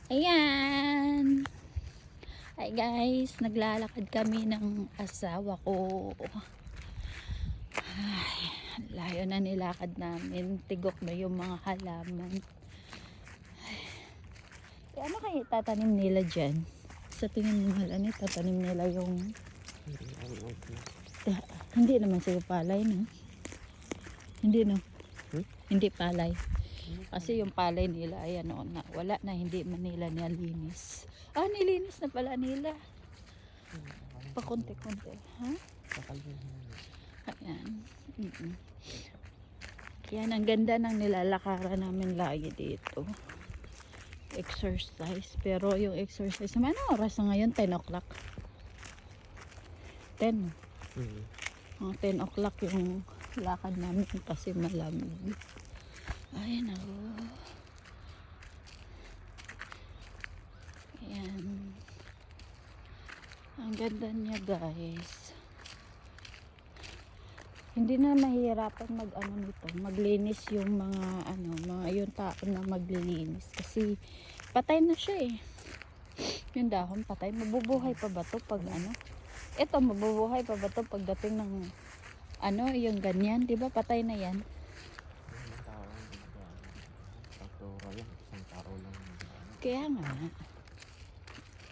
Ayan. Hi guys, naglalakad kami ng asawa ko. Ay, layo na nilakad namin. Tigok na yung mga halaman. Ay, ano kaya tatanim nila dyan? Sa tingin mo halani, tatanim nila yung hindi naman sa'yo palay, no? Hindi, no? Hindi palay. Kasi yung palay nila, ayan o, na, wala na, hindi man nila nilinis. Ah, nilinis na pala nila. Pakunti-kunti. Ha? Ayan. Yan, ang ganda ng nilalakaran namin lagi dito. Exercise. Pero yung exercise naman, ano oras na ngayon? 10 o'clock. 10. 10 o'clock yung lakad namin kasi malamig. Ayan ako. Ayan. Ang ganda niya guys. Hindi na mahirapan maglinis yung mga yung tao na maglilinis kasi patay na siya eh. Yung dahon patay, mabubuhay pa ba to pag ito mabubuhay pa ba to pagdating ng yung ganyan, 'di ba? Patay na 'yan. Kaya nga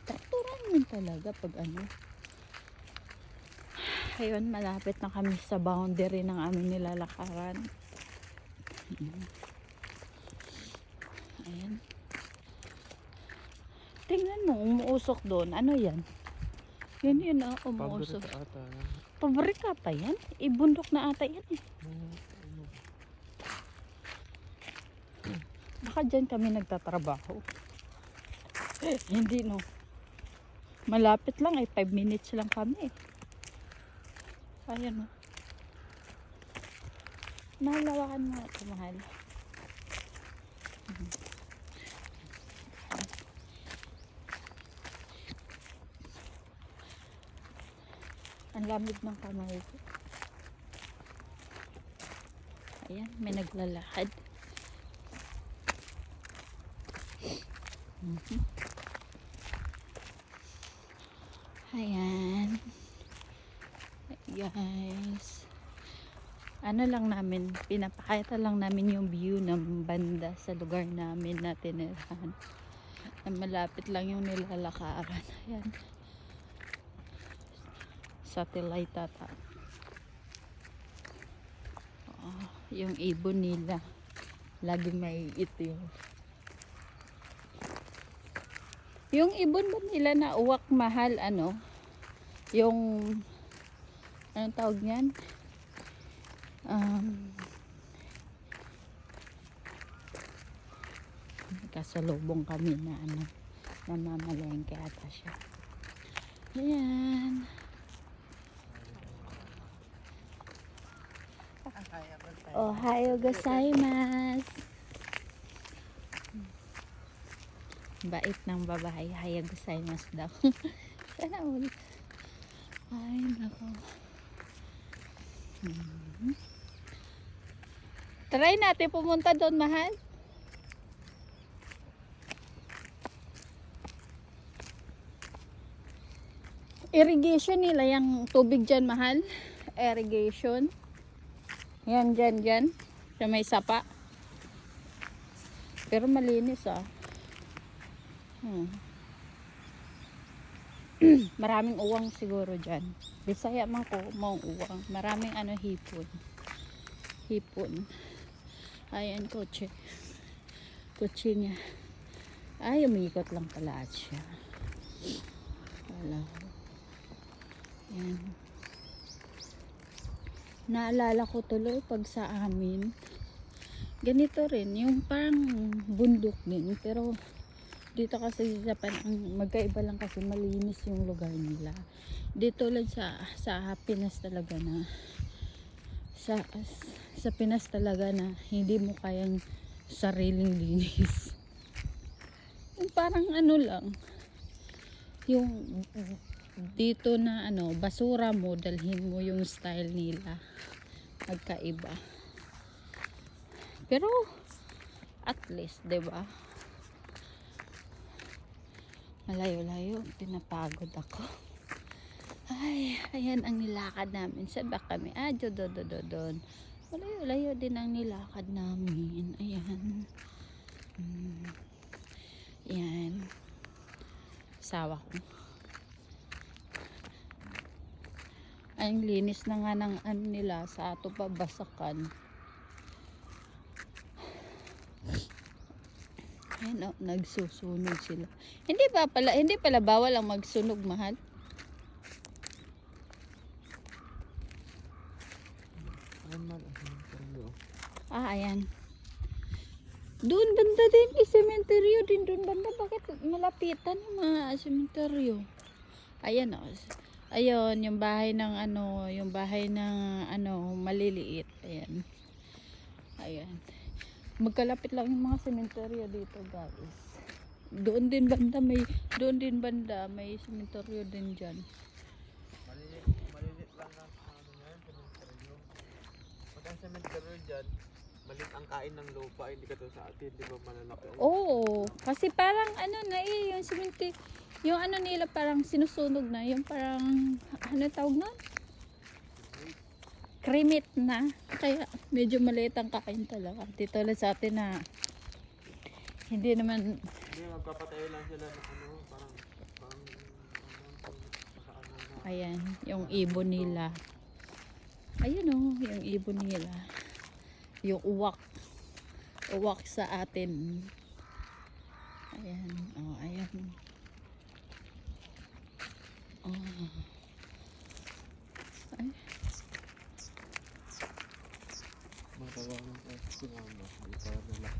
trakturan yun talaga pag ayun, malapit na kami sa boundary ng aming nilalakaran. Ayan. Tingnan mo, umuusok doon. Ano yan? Yun umuusok. Pabrika pa yan? Ibundok na ata yan eh. Baka dyan kami nagtatrabaho. Hindi no. Malapit lang ay 5 minutes lang kami. Ayan o. Nahalawakan mo ito, mahal. Ang lamig ng kamay ko. Ayan, may naglalakad. Ayan. Guys. Lang namin, pinapakita lang namin yung view ng banda sa lugar namin na tinirahan. Malapit lang yung nilalakaran. Ayan. Satellite tata. Yung ibon nila. Lagi may ito yung ibon ba nila na uwak mahal yung anong tawag niyan? Kasalubong kami na namamalengke ata siya. Ayan. Ohayo gozaimasu. Bait ng babae. Ohayo gozaimasu daw. Sana ulit. Ay, nako. Try natin pumunta doon, mahal. Irrigation nila yung tubig dyan, mahal. Irrigation. Yan, dyan. Sa may sapa. Pero malinis Maraming uwang siguro dyan. Bisaya man ko mong uwang. Maraming hipon. Ayan, kotse niya. Ay, umikot lang pala siya. Wala. Yan. Naalala ko tuloy pag sa amin ganito rin, yung parang bundok din, pero dito kasi sa Japan magkaiba lang kasi malinis yung lugar nila. Dito lang sa Pinas talaga na sa Pinas talaga na hindi mo kayang sariling linis. Yung parang lang yung dito na basura mo, dalhin mo yung style nila. Magkaiba. Pero at least, 'di ba? Malayo-layo. Pinapagod ako. Ay, ayan ang nilakad namin. Saan ba kami? Doon. Malayo-layo din ang nilakad namin. Ayan. Ayan. Sawa ko. Ang linis na nga ng ano nila sa ato pa basakan. Ayan o, nagsusunog sila. Hindi pala bawal ang magsunog, mahal. Ayan. Doon banda din, sementeryo din doon banda. Bakit malapitan yung mga sementeryo? Ayan o. Ayun, yung bahay ng maliliit. Ayan. Ayan. Magkalapit lang yung mga sementeryo dito, guys. Doon din banda may sementeryo din diyan. Malilit lang ang sementeryo. Pag ang sementeryo diyan, malit ang kain ng lupa, hindi ka to sa atin, di ba malalaki? Oo, kasi parang yung sementeryo, yung nila parang sinusunog na, yung parang tawag nun? Kremit na. Kaya medyo maliit ang kain talaga. Dito lang sa atin na hindi naman. Hindi, magpapatayo lang sila ng parang Ayan, yung ibon nila. Ayun o, yung ibon nila. Yung uwak. Uwak sa atin. Ayan, ayan. Ay. magawa ng sinama. Ito nila.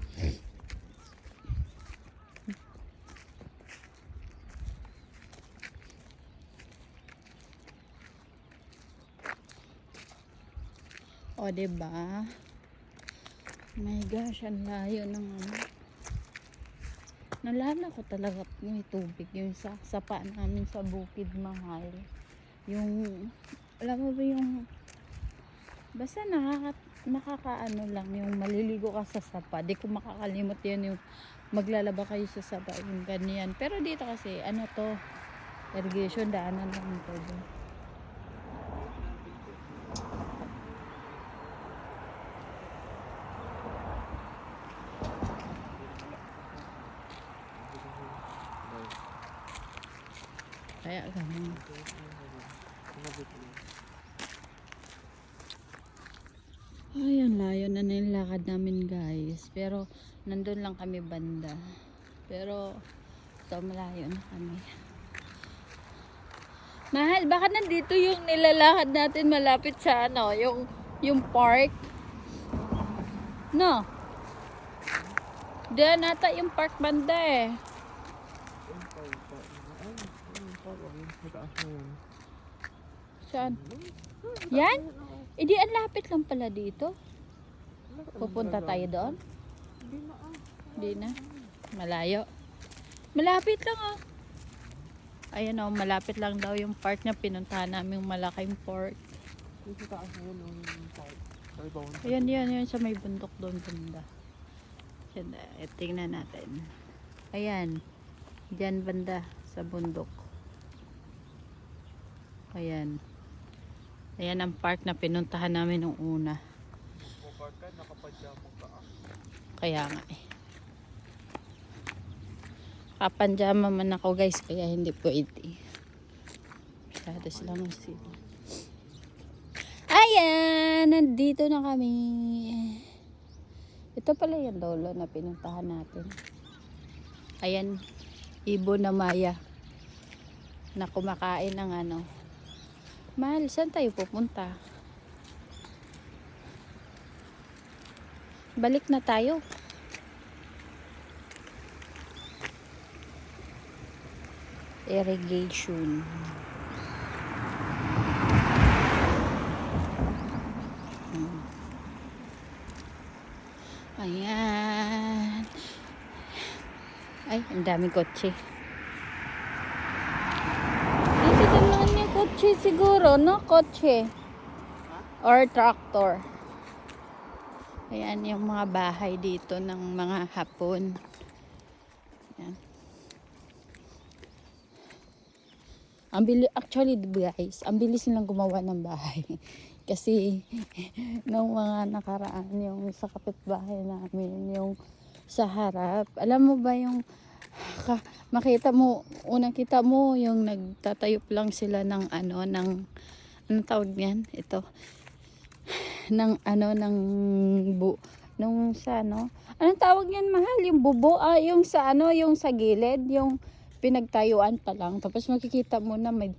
O, diba? My gosh, ang layo ng nalala ko talaga may tubig yung sapa namin sa Bukid Mahal. Yung, alam mo ba yung basta nakakaano lang yung maliligo ka sa sapa. Di ko makakalimot yan yung maglalaba kayo sa sapa, yung ganyan. Pero dito kasi, irrigation, daanan lang ito. Kaya ganun. Ay, ang layo na nilakad namin, guys. Pero, nandun lang kami banda. Pero, ito, malayo na kami. Mahal, baka nandito yung nilalakad natin malapit sa yung park. No? Diyan nata yung park banda eh. Saan? Yan? Di ang lapit lang pala dito. Pupunta tayo doon? Hindi na. Malayo. Malapit lang Ayan malapit lang daw yung park na pinuntahan namin, yung malaking park. Ayan, yan sa may bundok doon banda. Tingnan natin. Ayan. Diyan banda sa bundok. Ayan. Ayan ang park na pinuntahan namin nung una. Kaya nga kapanjama man ako, guys, kaya hindi pwede. Masyado sila masila. Ayan, nandito na kami. Ito pala yung lolo na pinuntahan natin. Ayan, ibon na Maya na kumakain ng Mahal, saan tayo pupunta? Balik na tayo. Irrigation. Ayan. Ay, ang daming kotse. Dito naman yung kotse siguro, no? Kotse. Or tractor. Ayan yung mga bahay dito ng mga Hapon. Ayan. Actually, guys, ang bilis nilang gumawa ng bahay. Kasi, nung mga nakaraan, yung sa kapitbahay namin, yung sa harap, alam mo ba yung, makita mo, unang kita mo, yung nagtatayop lang sila ng anong tawag niyan? Ito, nung sa anong tawag niyan, mahal? Yung bubo, yung sa yung sa gilid, yung pinagtayuan pa lang. Tapos makikita mo na may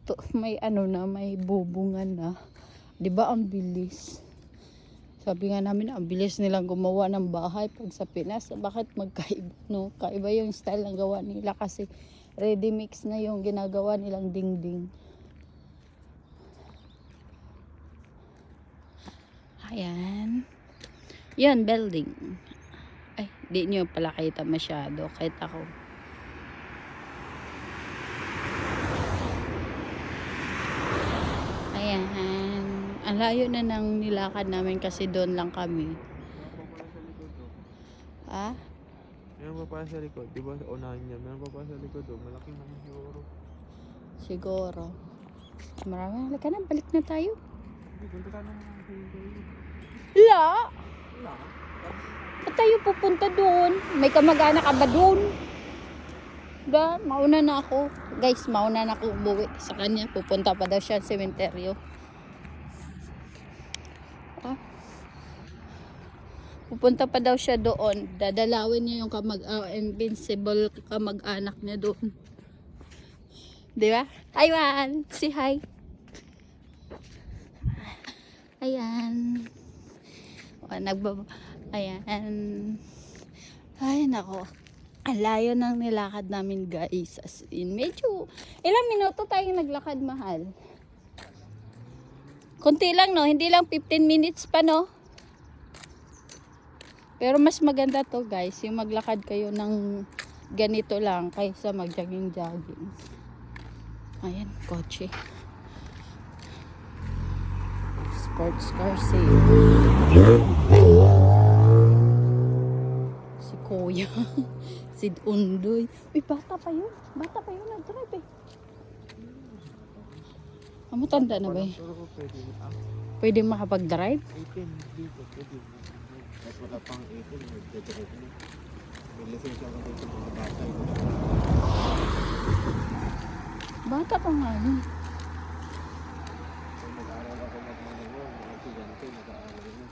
bubungan na. 'Di ba ang bilis? Sabi nga namin, ang bilis nilang gumawa ng bahay pag sa Pinas. Bakit magkaiba, no? Kaiba yung style ng gawa nila kasi ready mix na yung ginagawa nilang dingding. Ayan. Yan, building. Ay, di nyo pala kita masyado. Kahit ako. Ayan. Ang layo na ng nilakad namin kasi doon lang kami. Meron pa pala sa likod, oh. Ah? Meron pa pala sa likod. Di ba sa unahan niya? Meron pa pala sa likod, oh. Malaki naman siguro. Siguro. Marami. Halika na, balik na tayo. Hindi, punta tayo naman ang pinto. La! Wala ka? Ba't tayo pupunta doon? May kamag-anak ka ba doon? Mauna na ako. Guys, mauna na ako umuwi sa kanya. Pupunta pa daw siya sa sementeryo. Pupunta pa daw siya doon. Dadalawin niya yung invincible kamag-anak niya doon. Di ba? Hi, Juan! Say hi! Ayan. Ayan. Ay, nako. Ang layo ng nilakad namin, guys. As in, medyo, ilang minuto tayong naglakad, mahal? Kunti lang, no? Hindi lang 15 minutes pa, no? Pero mas maganda to, guys. Yung maglakad kayo ng ganito lang kaysa mag-jogging-jogging. Ayan, kotse. Sports car sale. Si Kuya. Si Undoy. Uy, bata pa yun. Bata pa yun. Nag-drive eh. Tanda na ba eh? Pero pwede na. Pwede makapag-drive? 18 dito, pwede na. Kahit wala pang 18, mag-drive na. May lisensya ko dito mga bata. Bata pa nga yun. Kung nag-aaral ako mag-manual, mga estudyante, nag-aaral na.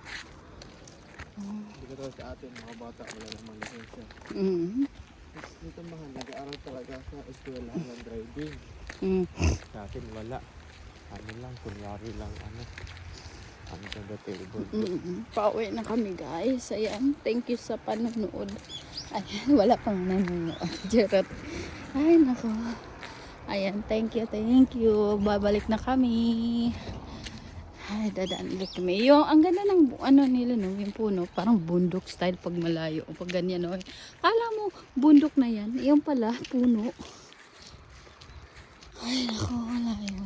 Hindi ka sa atin, mga bata, wala namang lisensya. Dito mga nag-aaral talaga sa eskwela ng driving. Sa atin wala. Ano lang, kunyari lang ano sa table. Pauwi na kami, guys. Ayan, thank you sa panonood. Ayan, wala pang nanonood. Jarot. Ay, nako. Ayan, thank you. Babalik na kami. Ay, dadaan ulit kami. Yung, ang ganda ng nila, no, yung puno. Parang bundok style pag malayo. O pag ganyan, no. Kala mo, bundok na yan. Yung pala, puno. Ay, nako, wala yun.